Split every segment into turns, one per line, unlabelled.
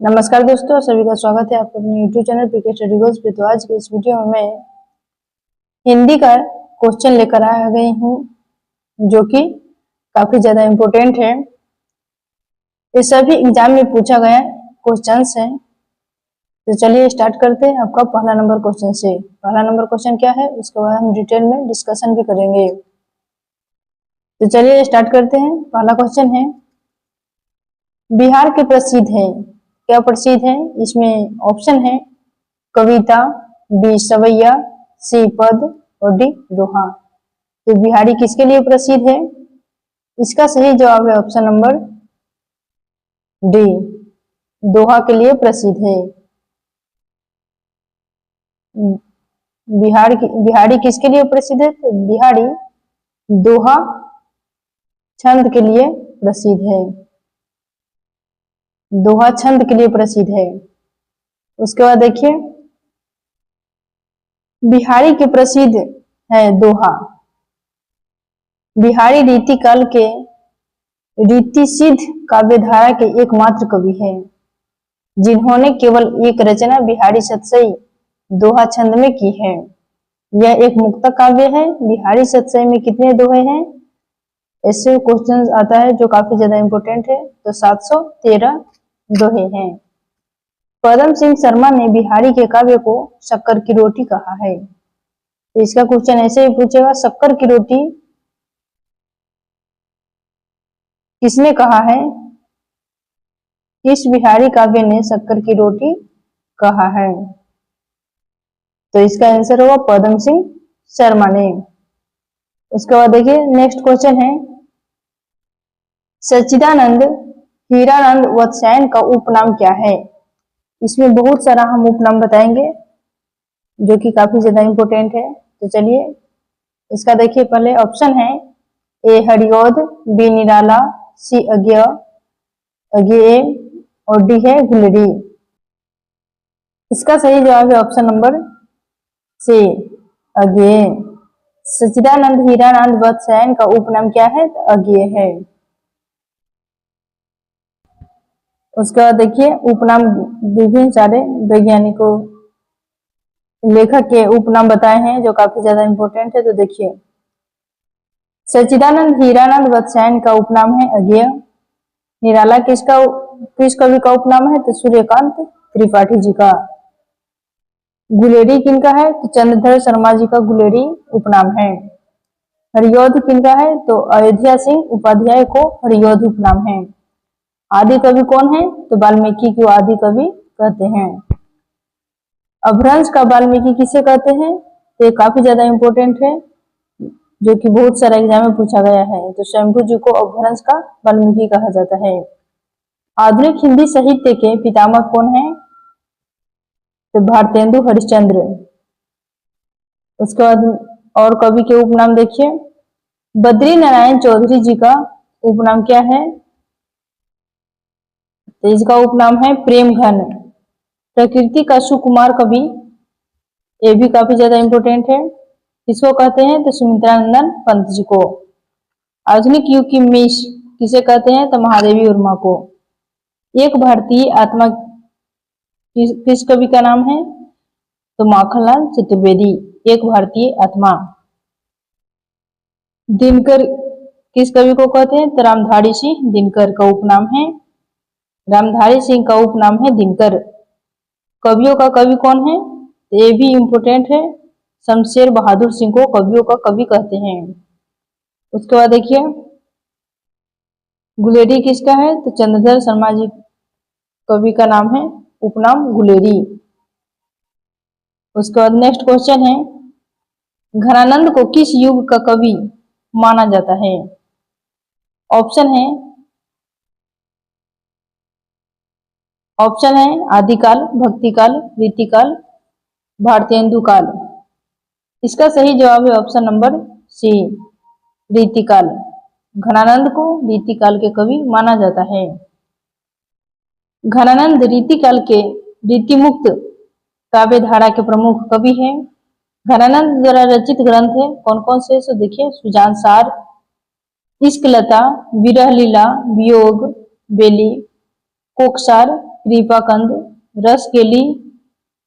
नमस्कार दोस्तों, सभी का स्वागत है आपके अपने YouTube channel PK study goals पे। तो आज के इस वीडियो में मैं हिंदी का क्वेश्चन लेकर आ गई हूँ जो कि काफी ज्यादा इम्पोर्टेंट है। ये सभी एग्जाम में पूछा गया क्वेश्चंस है। तो चलिए स्टार्ट करते हैं आपका पहला नंबर क्वेश्चन से। पहला नंबर क्वेश्चन क्या है उसके बाद हम डिटेल में डिस्कशन भी करेंगे। तो चलिए स्टार्ट करते हैं। पहला क्वेश्चन है, बिहार के प्रसिद्ध है, क्या प्रसिद्ध है? इसमें ऑप्शन है कविता, बी सवैया, सी पद और डी दोहा। तो बिहारी किसके लिए प्रसिद्ध है? इसका सही जवाब है ऑप्शन नंबर डी, दोहा के लिए प्रसिद्ध है। बिहारी किसके लिए प्रसिद्ध है? तो बिहारी दोहा छंद के लिए प्रसिद्ध है। दोहा छंद के लिए प्रसिद्ध है। उसके बाद देखिए, बिहारी के प्रसिद्ध है दोहा। बिहारी रीतिकाल के रीति सिद्ध काव्यधारा के एकमात्र कवि हैं जिन्होंने केवल एक रचना बिहारी सतसई दोहा छंद में की है। यह एक मुक्तक काव्य है। बिहारी सतसई में कितने दोहे हैं? ऐसे क्वेश्चन आता है जो काफी ज्यादा इंपॉर्टेंट है। तो 713 दोहे हैं। पदम सिंह शर्मा ने बिहारी के काव्य को शक्कर की रोटी कहा है। तो इसका क्वेश्चन ऐसे ही पूछेगा, शक्कर की रोटी किसने कहा है? किस बिहारी काव्य ने शक्कर की रोटी कहा है? तो इसका आंसर होगा पदम सिंह शर्मा ने। उसके बाद देखिए नेक्स्ट क्वेश्चन है, सच्चिदानंद हीरानंद वत्स्यायन का उपनाम क्या है? इसमें बहुत सारा हम उपनाम बताएंगे जो कि काफी ज्यादा इंपॉर्टेंट है। तो चलिए इसका देखिए, पहले ऑप्शन है ए हरिओद, बी निराला, सी अज्ञेय और डी है गुलरी। इसका सही जवाब है ऑप्शन नंबर सी, अज्ञेय। सच्चिदानंद हीरानंद वत्स्यायन का उपनाम क्या है? तो अज्ञेय है। उसके बाद देखिए उपनाम विभिन्न सारे वैज्ञानिकों लेखक के उपनाम बताए हैं जो काफी ज्यादा इंपॉर्टेंट है। तो देखिए, सच्चिदानंद हीरानंद वत्स्यायन का उपनाम है अज्ञेय। निराला किस कवि का उपनाम है? तो सूर्यकांत त्रिपाठी जी का। गुलेरी किनका है? तो चंद्रधर शर्मा जी का गुलेरी उपनाम है। हरियोध किनका है? तो अयोध्या सिंह उपाध्याय को हरियोध उपनाम है। आदि कवि कौन है? तो वाल्मीकि को आदि कवि कहते हैं। अपभ्रंश का वाल्मीकि किसे कहते हैं? तो ये काफी ज्यादा इंपॉर्टेंट है जो कि बहुत सारा एग्जाम में पूछा गया है। तो शंभु जी को अपभ्रंश का वाल्मीकि कहा जाता है। आधुनिक हिंदी साहित्य के पितामह कौन है? तो भारतेंदु हरिश्चंद्र। उसके बाद और कवि के उपनाम देखिए, बद्री नारायण चौधरी जी का उपनाम क्या है? तो इसका उपनाम है प्रेम घन। प्रकृति का सुकुमार कवि, ये भी काफी ज्यादा इंपॉर्टेंट है। किसको कहते हैं? तो सुमित्रानंदन पंत जी को। आधुनिक युग की मिस किसे कहते हैं? तो महादेवी वर्मा को। एक भारतीय आत्मा किस कवि का नाम है? तो माखनलाल चतुर्वेदी, एक भारतीय आत्मा। दिनकर किस कवि को कहते हैं? तो रामधारी सिंह दिनकर का उपनाम है। रामधारी सिंह का उपनाम है दिनकर। कवियों का कवि कौन है? तो ये भी इंपॉर्टेंट है। शमशेर बहादुर सिंह को कवियों का कवि कहते हैं। उसके बाद देखिए, गुलेरी किसका है? तो चंद्रधर शर्मा जी कवि का नाम है, उपनाम गुलेरी। उसके बाद नेक्स्ट क्वेश्चन है, घनानंद को किस युग का कवि माना जाता है? ऑप्शन है आदिकाल, भक्तिकाल, रीतिकाल, भारतेंदु काल। इसका सही जवाब है ऑप्शन नंबर सी, रीतिकाल। घनानंद को रीतिकाल के कवि माना जाता है। घनानंद रीतिकाल के रीतिमुक्त काव्यधारा के प्रमुख कवि हैं। घनानंद द्वारा रचित ग्रंथ है कौन कौन से? सो देखिए, सुजान सार, इश्क लता, विरह लीला, वियोग बेली, कोकसार, कृपाकंद, रसकेली,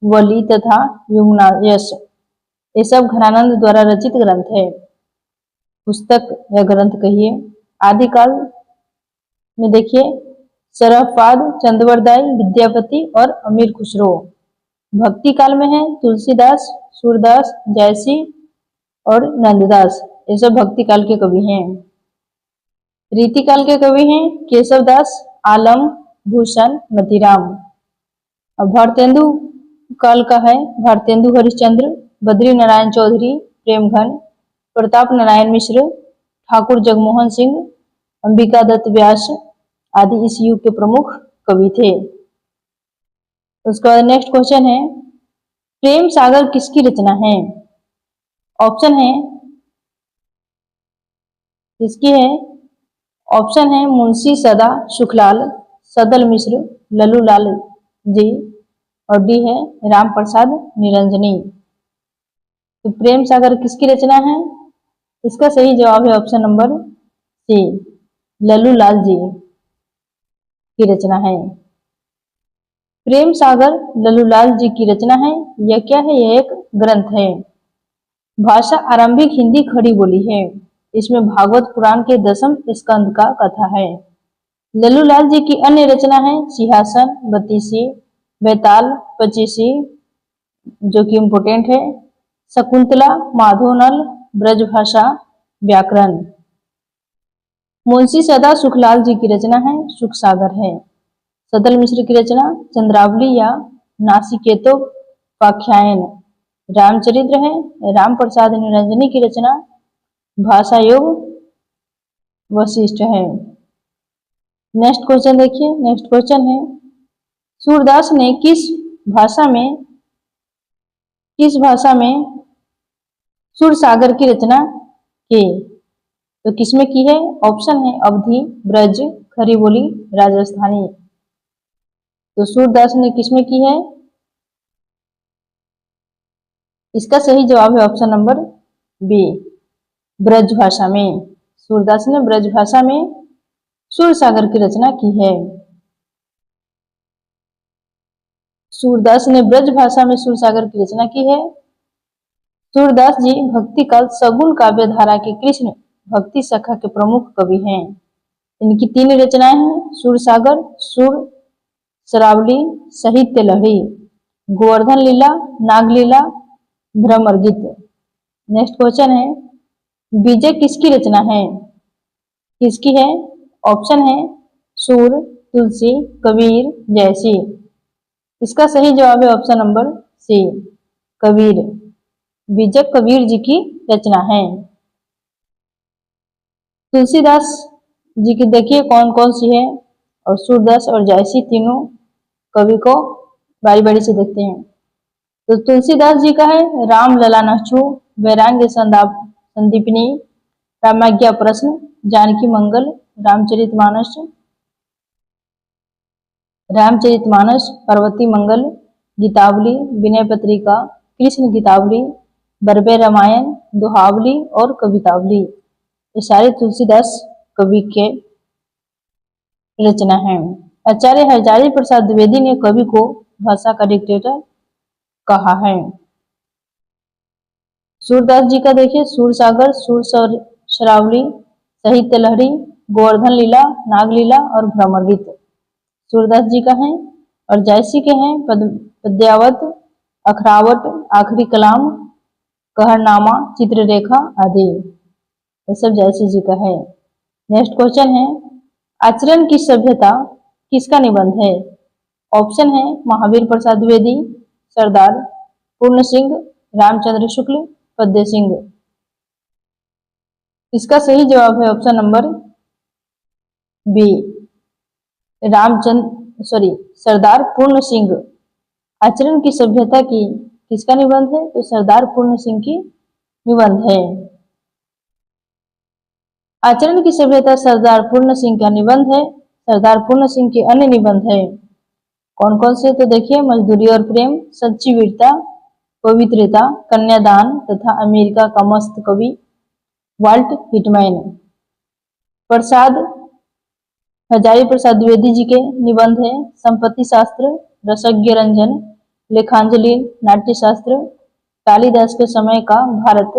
वली तथा यमुनायश, ये सब घनानंद द्वारा रचित ग्रंथ है। पुस्तक या ग्रंथ कहिए। आदिकाल में देखिए सरहपाद, चंद्रवरदाई, विद्यापति और अमीर खुसरो। भक्ति काल में है तुलसीदास, सूरदास, जयसी और नंददास, ये सब भक्ति काल के कवि हैं। रीति काल के कवि हैं केशवदास, आलम, भूषण, मतीराम। अब भारतेंदु काल का है भारतेंदु हरिश्चंद्र, बद्री नारायण चौधरी, प्रेमघन, प्रताप नारायण मिश्र, ठाकुर जगमोहन सिंह, अंबिका दत्त व्यास आदि इस युग के प्रमुख कवि थे। उसके बाद नेक्स्ट क्वेश्चन है प्रेम सागर किसकी रचना है? ऑप्शन है किसकी है? ऑप्शन है मुंशी सदा सुखलाल, सदल मिश्र, लल्लूलाल जी और डी है राम प्रसाद निरंजनी। तो प्रेम सागर किसकी रचना है? इसका सही जवाब है ऑप्शन नंबर सी, लल्लूलाल जी की रचना है। प्रेम सागर लल्लूलाल जी की रचना है। यह क्या है? यह एक ग्रंथ है। भाषा आरंभिक हिंदी खड़ी बोली है। इसमें भागवत पुराण के 10वें स्कंद का कथा है। लल्लूलाल जी की अन्य रचना है सिंहासन, बत्तीसी, बैताल, पचीसी जो कि इम्पोर्टेंट है, शकुंतला, माधवनल, ब्रजभाषा, व्याकरण। मुंशी सदा सुखलाल जी की रचना है सुख सागर है। सदल मिश्र की रचना चंद्रावली या नासिकेतोपाख्यान, रामचरित्र है। राम प्रसाद निरंजनी की रचना भाषा योग, वशिष्ठ है। नेक्स्ट क्वेश्चन देखिए। नेक्स्ट क्वेश्चन है सूरदास ने किस भाषा में सुरसागर की रचना की? तो किसमें की है? ऑप्शन है अवधी, ब्रज, खरी बोली, राजस्थानी। तो सूरदास ने किसमें की है? इसका सही जवाब है ऑप्शन नंबर बी, ब्रज भाषा में। सूरदास ने ब्रज भाषा में सुरसागर की रचना की है। सूरदास ने ब्रज भाषा में सुरसागर की रचना की है। सूरदास जी भक्ति काल सगुन काव्य धारा के कृष्ण भक्ति शाखा के प्रमुख कवि हैं। इनकी 3 रचनाएं हैं सुरसागर, सुर शरावली, साहित्य लहरी, गोवर्धन लीला, नागलीला, भ्रमर गीत। नेक्स्ट क्वेश्चन है विजय किसकी रचना है? किसकी है? ऑप्शन है सूर, तुलसी, कबीर, जयसी। इसका सही जवाब है ऑप्शन नंबर सी, कबीर। विजय कबीर जी की रचना है। तुलसीदास जी की देखिए कौन कौन सी है, और सूरदास और जयसी तीनों कवि को बारी बारी से देखते हैं। तो तुलसीदास जी का है राम लला नक्षु, वैराग्य संदीपिनी, रामाज्ञा प्रश्न, जानकी मंगल, रामचरितमानस, पार्वती मंगल, गीतावली, विनय पत्रिका, कृष्ण गीतावली, बरबे रामायण, दोहावली और कवितावली। ये सारे तुलसीदास कवि के रचना है। आचार्य हरजारी प्रसाद द्विवेदी ने कवि को भाषा का डिक्टेटर कहा है। सूरदास जी का देखिए सूरसागर, सुर शरावली, साहित्य लहरी, गोवर्धन लीला, नागलीला और भ्रमर गीत सूरदास जी का है। और जयसी के हैं पद्यावत, अखरावट, आखिरी कलाम, कहरनामा, चित्ररेखा आदि। ये सब जयसी जी का है। नेक्स्ट क्वेश्चन है आचरण की सभ्यता किसका निबंध है? ऑप्शन है महावीर प्रसाद द्विवेदी, सरदार पूर्ण सिंह, रामचंद्र शुक्ल, पद्य सिंह। इसका सही जवाब है ऑप्शन नंबर बी, सरदार पूर्ण सिंह। आचरण की सभ्यता की किसका निबंध है? तो सरदार पूर्ण सिंह की निबंध है। आचरण की सभ्यता सरदार पूर्ण सिंह का निबंध है। सरदार पूर्ण सिंह के अन्य निबंध है कौन कौन से? तो देखिए मजदूरी और प्रेम, सच्ची वीरता, पवित्रता, कन्यादान तथा अमेरिका का मस्त कवि, वाल्ट हिटमैन। प्रसाद हजारी प्रसाद द्विवेदी जी के निबंध है संपत्ति शास्त्र, रसज्ञ रंजन, लेखांजलि, नाट्य शास्त्र, कालिदास के समय का भारत,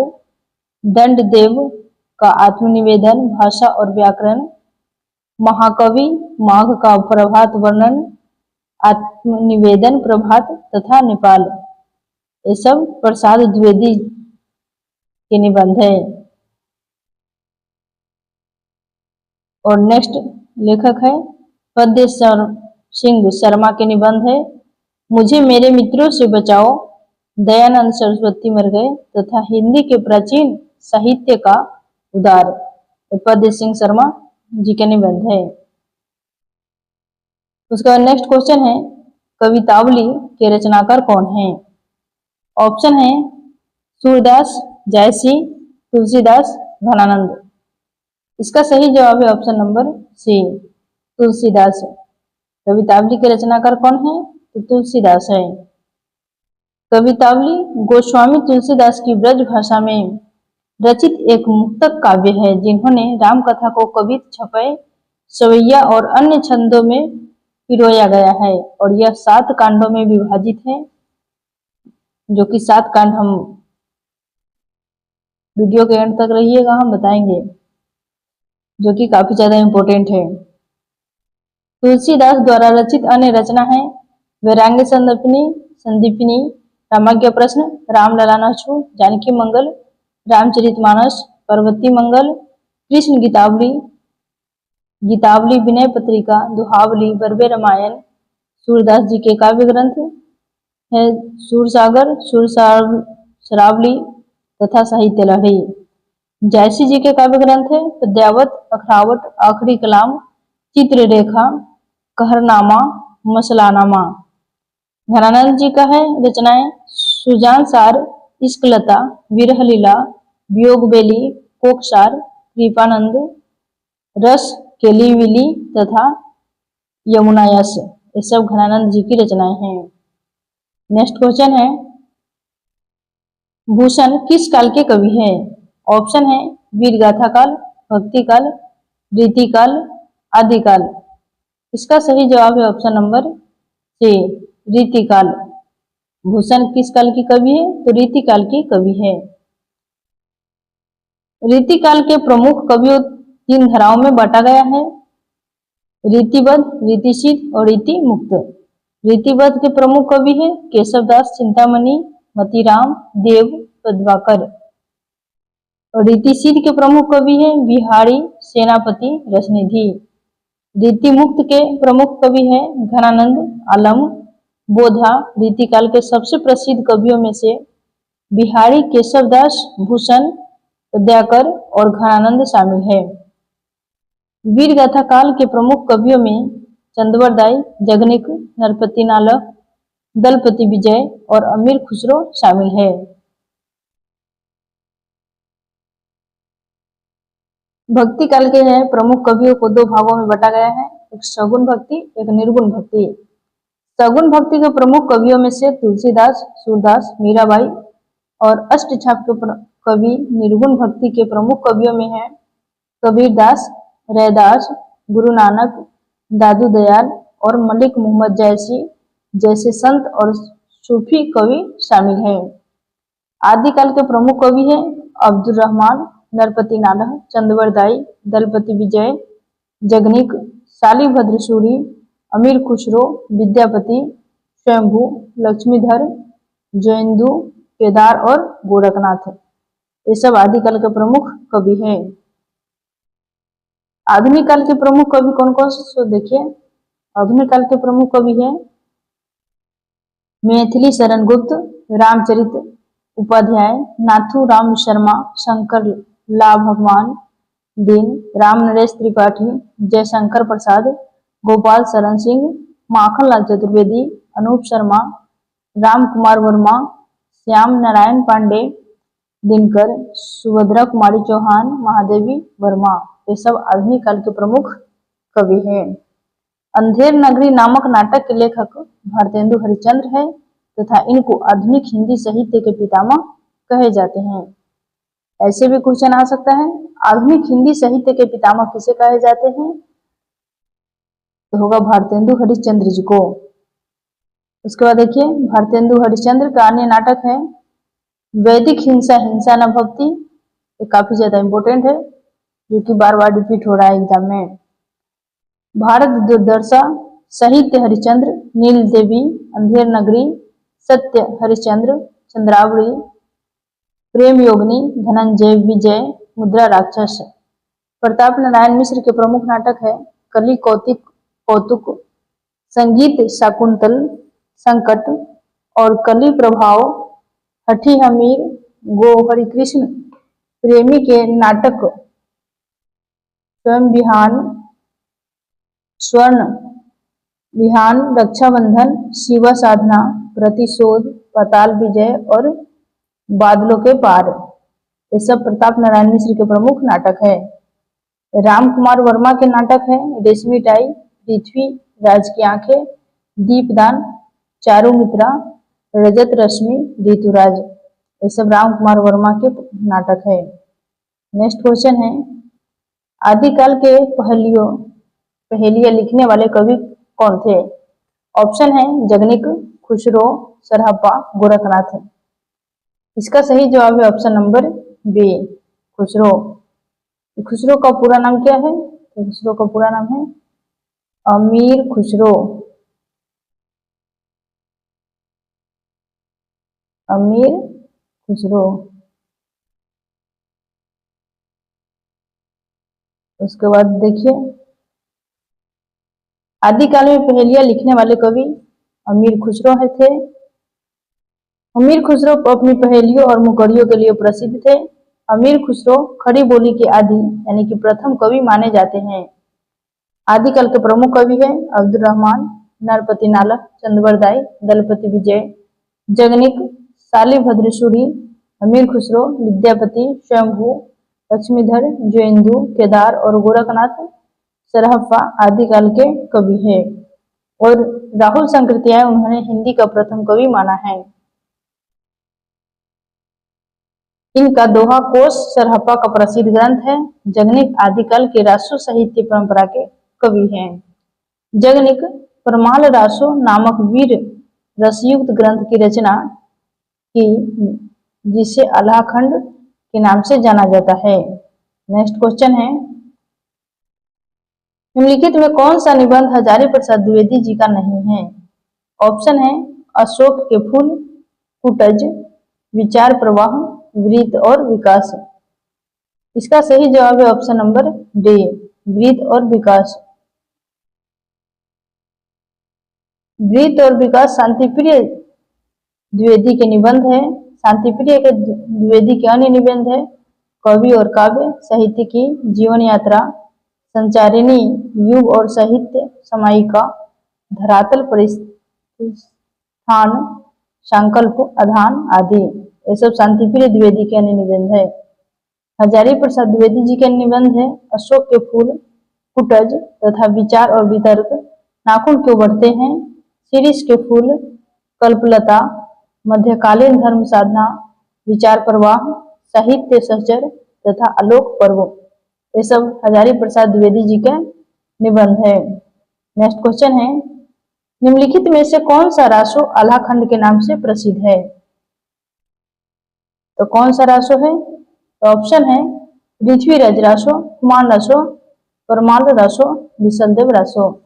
दंड देव का आत्मनिवेदन, भाषा और व्याकरण, महाकवि माघ का प्रभात वर्णन, आत्मनिवेदन प्रभात तथा नेपाल। ये सब प्रसाद द्विवेदी के निबंध है। और नेक्स्ट लेखक है पद्य सिंह शर्मा के निबंध है मुझे मेरे मित्रों से बचाओ, दयानंद सरस्वती मर गए तथा हिंदी के प्राचीन साहित्य का उदार। पद्य सिंह शर्मा जी के निबंध है। उसका नेक्स्ट क्वेश्चन है कवितावली के रचनाकार कौन हैं? ऑप्शन है सूरदास, जयसी, तुलसीदास, घनानंद। इसका सही जवाब है ऑप्शन नंबर सी, तुलसीदास। कवितावली के रचनाकार कौन है? तो तुलसीदास है। कवितावली गोस्वामी तुलसीदास की ब्रज भाषा में रचित एक मुक्तक काव्य है जिन्होंने रामकथा को कवित, छपय, सवैया और अन्य छंदों में पिरोया गया है और यह 7 कांडों में विभाजित है, जो कि 7 कांड हम वीडियो के एंड तक रहिएगा, हम बताएंगे, जो कि काफी ज्यादा इंपॉर्टेंट है। तुलसीदास द्वारा रचित अन्य रचना है वैराग्य संदीपिनी, रामाज्ञा प्रश्न, रामलला नछु, जानकी मंगल, रामचरितमानस, पार्वती मंगल, कृष्ण गीतावली, गीतावली, विनय पत्रिका, दुहावली, बरबे रामायण। सूरदास जी के काव्य ग्रंथ है सूरसागर, शरावली तथा साहित्य लहरी। जयसी जी के काव्य ग्रंथ है पद्यावत, अखरावट, आखिरी कलाम, चित्ररेखा, कहरनामा, मसलानामा। घनानंद जी का है रचनाएं सुजान सार, इश्कलता, विरह लीला, वियोग बेली, कोकसार, कृपानंद, रस, केलीविली तथा यमुनायस। ये सब घनानंद जी की रचनाएं हैं। नेक्स्ट क्वेश्चन है भूषण किस काल के कवि हैं? ऑप्शन है वीरगाथा काल, भक्ति काल, रीतिकाल, आदिकाल। इसका सही जवाब है ऑप्शन नंबर सी, रीतिकाल। भूषण किस काल की कवि है? तो रीतिकाल की कवि है। रीतिकाल के प्रमुख कवियों 3 धाराओं में बांटा गया है, रीतिबद्ध, रीतिसिद्ध और रीति मुक्त। रीतिबद्ध के प्रमुख कवि है केशवदास चिंतामणि, मतीराम, देव, पद्माकर। और रीतिसिद्ध के प्रमुख कवि है बिहारी, सेनापति, रसनिधि। रीति मुक्त के प्रमुख कवि है घनानंद, आलम, बोधा। रीतिकाल के सबसे प्रसिद्ध कवियों में से बिहारी, केशवदास, भूषण, पद्याकर और घनानंद शामिल है। वीरगाथा काल के प्रमुख कवियों में चंदवरदाई, जगनिक, नरपति नालक, दलपति विजय और अमीर खुसरो शामिल है। भक्ति काल के हैं प्रमुख कवियों को 2 भागों में बांटा गया है, एक सगुण भक्ति, एक निर्गुण भक्ति। सगुण भक्ति के प्रमुख कवियों में से तुलसीदास, सूरदास, मीराबाई और अष्टछाप के कवि। निर्गुण भक्ति के प्रमुख कवियों में है कबीरदास, रैदास, गुरु नानक, दादू दयाल और मलिक मोहम्मद जैसी जैसे संत और सूफी कवि शामिल है। आदिकाल के प्रमुख कवि हैं अब्दुल रहमान, नरपति नालह, चंदवरदाई, दलपति विजय, जगनिक, शालिभद्र सूरी, अमीर खुसरो, विद्यापति, स्वयंभू, लक्ष्मीधर, जयेंदु, केदार और गोरखनाथ। ये सब आदिकाल के प्रमुख कवि हैं। आधुनिक काल के प्रमुख कवि कौन कौन से देखिए। आधुनिक काल के प्रमुख कवि हैं मैथिली शरण गुप्त, रामचरित उपाध्याय, नाथू राम शर्मा, शंकर ला भगवान दीन, राम नरेश त्रिपाठी, जयशंकर प्रसाद, गोपाल शरण सिंह, माखनलाल चतुर्वेदी, अनूप शर्मा, राम कुमार वर्मा, श्याम नारायण पांडे, दिनकर, सुभद्रा कुमारी चौहान, महादेवी वर्मा। ये सब आधुनिक काल के प्रमुख कवि हैं। अंधेर नगरी नामक नाटक के लेखक भारतेंदु हरिश्चंद्र है तथा इनको आधुनिक हिंदी साहित्य के पितामह कहे जाते हैं। ऐसे भी क्वेश्चन आ सकता है आधुनिक हिंदी साहित्य के पितामह किसे कहे जाते हैं? तो होगा भारतेंदु हरिश्चंद्र जी को। उसके बाद देखिए भारतेंदु हरिश्चंद्र का अन्य नाटक है वैदिक हिंसा हिंसा न भक्ति। ये काफी ज्यादा इंपॉर्टेंट है, जो कि बार बार रिपीट हो रहा है एग्जाम में। भारत दुर्दशा, साहित्य हरिश्चंद्र, नील देवी, अंधेर नगरी, सत्य हरिश्चंद्र, चंद्रावली, प्रेम योगिनी, धनंजय विजय, मुद्रा राक्षस। प्रताप नारायण मिश्र के प्रमुख नाटक है कली कौतिक कौतुक, संगीत शाकुंतल, संकट और कली प्रभाव, हठी हमीर, गो हरिकृष्ण। प्रेमी के नाटक स्वयं विहान, स्वर्ण विहान, रक्षाबंधन, शिवा साधना, प्रतिशोध, पाताल विजय और बादलों के पार। ये सब प्रताप नारायण मिश्र के प्रमुख नाटक है। राम कुमार वर्मा के नाटक है रेशमी टाई, पृथ्वी राज की आंखें, दीपदान, चारुमित्रा, रजत रश्मि, ऋतुराज। ये सब राम कुमार वर्मा के नाटक है। नेक्स्ट क्वेश्चन है आदिकाल के पहेलियां लिखने वाले कवि कौन थे? ऑप्शन है जगनिक, खुसरो, सरहप्पा, गोरखनाथ। इसका सही जवाब है option number B, Khusro. Khusro का पूरा नाम क्या है? तो खुसरो का पूरा नाम है अमीर खुसरो। अमीर खुसरो। उसके बाद देखिए आदिकाल में पहेलियां लिखने वाले कवि अमीर खुसरो है थे। अमीर खुसरो अपनी पहेलियों और मुकरियों के लिए प्रसिद्ध थे। अमीर खुसरो खड़ी बोली के आदि यानी कि प्रथम कवि माने जाते हैं। आदिकाल के प्रमुख कवि है अब्दुल रहमान, नरपति नालक, चंद्रवरदाई, दलपति विजय, जगनिक, शालिभद्र सूरी, अमीर खुसरो, विद्यापति, स्वयंभू, लक्ष्मीधर, जयेंदु, केदार और गोरखनाथ सरहप्पा आदिकाल के कवि है। और राहुल संकृत्याय उन्होंने हिंदी का प्रथम कवि माना है। इनका दोहा कोश सरहप्पा का प्रसिद्ध ग्रंथ है। जगनिक आदिकाल के रासो साहित्य परंपरा के कवि हैं। जगनिक परमाल रासो नामक वीर रसयुक्त ग्रंथ की रचना की, जिसे अलाखंड के नाम से जाना जाता है। नेक्स्ट क्वेश्चन है निम्नलिखित में कौन सा निबंध हजारी प्रसाद द्विवेदी जी का नहीं है? ऑप्शन है अशोक के फूल, कुटज, विचार प्रवाह, वृत्त और विकास। इसका सही जवाब है ऑप्शन नंबर डी, वृत्त और विकास। वृत्त और विकास शांतिप्रिय द्विवेदी के निबंध है। शांतिप्रिय के द्विवेदी के अन्य निबंध है कवि और काव्य, साहित्य की जीवन यात्रा, संचारिणी, युग और साहित्य, समायिका, धरातल परिस्थान, संकल्प, अधान आदि। ये सब शांतिप्रिय द्विवेदी के अन्य निबंध है। हजारी प्रसाद द्विवेदी जी के निबंध है अशोक के फूल, कुटज तथा विचार और वितर्क, नाखून क्यों बढ़ते हैं, शिरीष के फूल, कल्पलता, मध्यकालीन धर्म साधना, विचार प्रवाह, साहित्य सहचर तथा आलोक पर्व। ये सब हजारी प्रसाद द्विवेदी जी के निबंध है। नेक्स्ट क्वेश्चन है निम्नलिखित में से कौन सा रासो आलाखंड के नाम से प्रसिद्ध है? तो कौन सा रासो है? तो ऑप्शन है पृथ्वीराज रासो, कुमार रासो, परमाल रासो, विशलदेव रासो।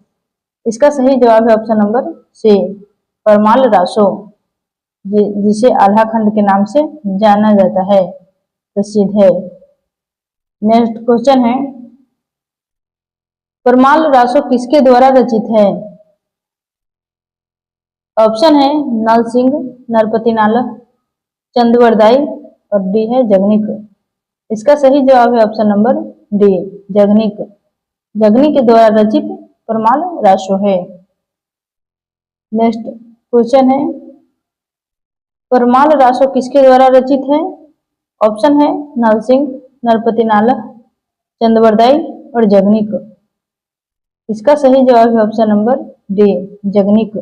इसका सही जवाब है option number C, Parmal Raso, जिसे आलाखंड के नाम से जाना जाता है, प्रसिद्ध है। नेक्स्ट क्वेश्चन है परमाल रासो किसके द्वारा रचित है? ऑप्शन है नल सिंह, नरपति नालक, चंद्रवरदाई और डी है जगनिक। इसका सही जवाब है option number D, Jagnik. Jagnik के द्वारा रचित परमाल रासो है। नेक्स्ट क्वेश्चन है परमाल रासो किसके द्वारा रचित है? ऑप्शन है नल सिंह, नरपति नालक, चंद्रवरदाई और जगनिक। इसका सही जवाब है option number D, Jagnik.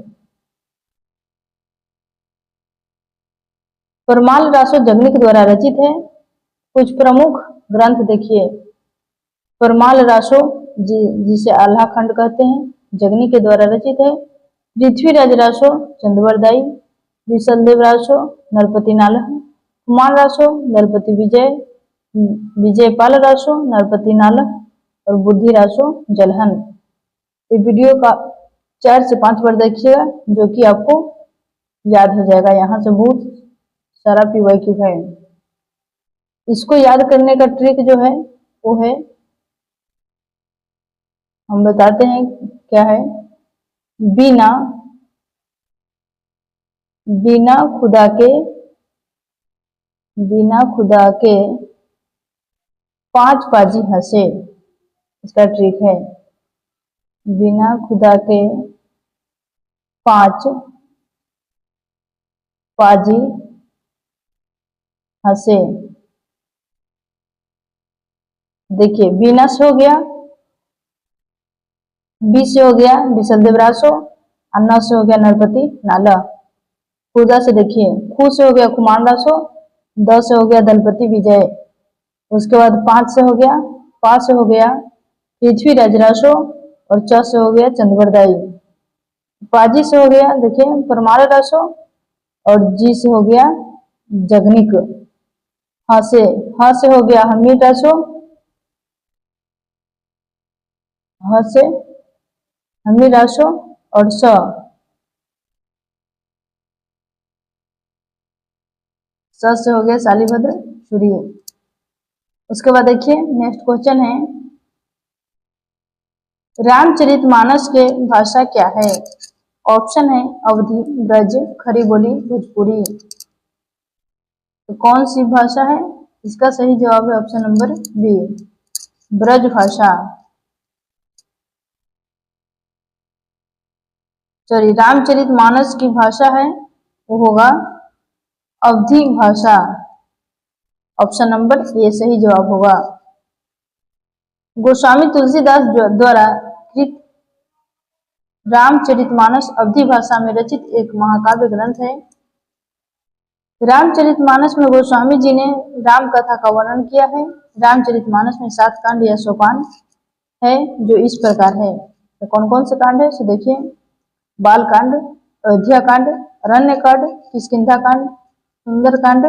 Parmal Raso Jagnik द्वारा रचित है। कुछ प्रमुख ग्रंथ देखिए परमाल रासो जिसे आल्हा खंड कहते हैं, जगनी के द्वारा रचित है। पृथ्वीराज रासो चंदवरदाई, विशलदेव रासो नरपति नालह, कुमार रासो नरपति विजय, विजयपाल रासो नरपति नालह और बुद्धि रासो जलहन। ये वीडियो का 4 से 5 बार देखिएगा, जो कि आपको याद हो जाएगा। यहाँ से बहुत सारा पीवाईक्यू है। इसको याद करने का ट्रिक जो है वो है, हम बताते हैं क्या है। बिना बिना खुदा के, बिना खुदा के 5 पाजी हंसे, इसका ट्रिक है। बिना खुदा के 5 पाजी हंसे। देखिए, बिना से हो गया, बी से हो गया विशलदेव रासो, अन्ना से हो गया नरपति नाला। खुदा से देखिए, खू से हो गया कुमार रासो, द से हो गया दलपति विजय, उसके बाद 5 से हो गया, पा से हो गया पृथ्वी राजरासो और च से हो गया चंदवरदाई। पाजी से हो गया देखिए परमार रासो और जी से हो गया जगनिक। हा से हो गया हमी रासो, ह से हमी रासो और स से हो गया शालीभद्र सूर्य। उसके बाद देखिए नेक्स्ट क्वेश्चन है, रामचरितमानस के भाषा क्या है? ऑप्शन है अवधी, ब्रज, खड़ी बोली, भोजपुरी। तो कौन सी भाषा है? इसका सही जवाब है ऑप्शन नंबर बी, ब्रज भाषा। सॉरी, रामचरितमानस की भाषा है वो होगा अवधी भाषा। ऑप्शन नंबर ए सही जवाब होगा। गोस्वामी तुलसीदास द्वारा कृत रामचरितमानस अवधी भाषा में रचित एक महाकाव्य ग्रंथ है। रामचरितमानस में गोस्वामी जी ने राम कथा का वर्णन किया है। रामचरितमानस में 7 कांड या सोपान है जो इस प्रकार है। तो कौन कौन से कांड है सो देखिए, बाल कांड, अयोध्या कांड, अरण्य कांड, किष्किंधा कांड, सुंदर कांड,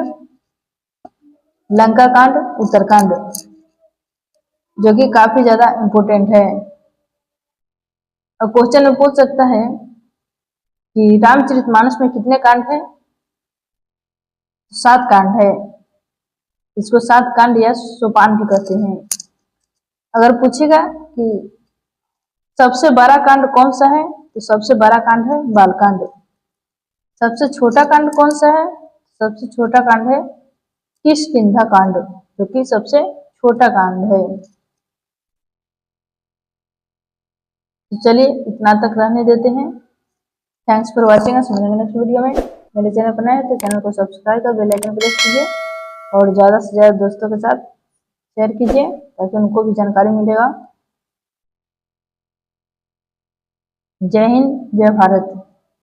लंका कांड, उत्तरकांड, जो कि काफी ज्यादा इंपोर्टेंट है। अब क्वेश्चन में पूछ सकता है कि रामचरितमानस में कितने कांड है? 7 कांड है। इसको 7 कांड या सोपान भी कहते हैं। अगर पूछेगा कि सबसे बड़ा कांड कौन सा है, तो सबसे बड़ा कांड है बालकांड। सबसे छोटा कांड कौन सा है? सबसे छोटा कांड है किष्किंधा कांड, जो कि सबसे छोटा कांड है। तो चलिए इतना तक रहने देते हैं। Thanks for watching us. मिलेंगे नेक्स्ट वीडियो में। मेरे चैनल पर नए हैं तो चैनल को सब्सक्राइब कर बेल आइकन प्रेस कीजिए और ज़्यादा से ज़्यादा दोस्तों के साथ शेयर कीजिए ताकि उनको भी जानकारी मिलेगा। जय हिंद, जय भारत।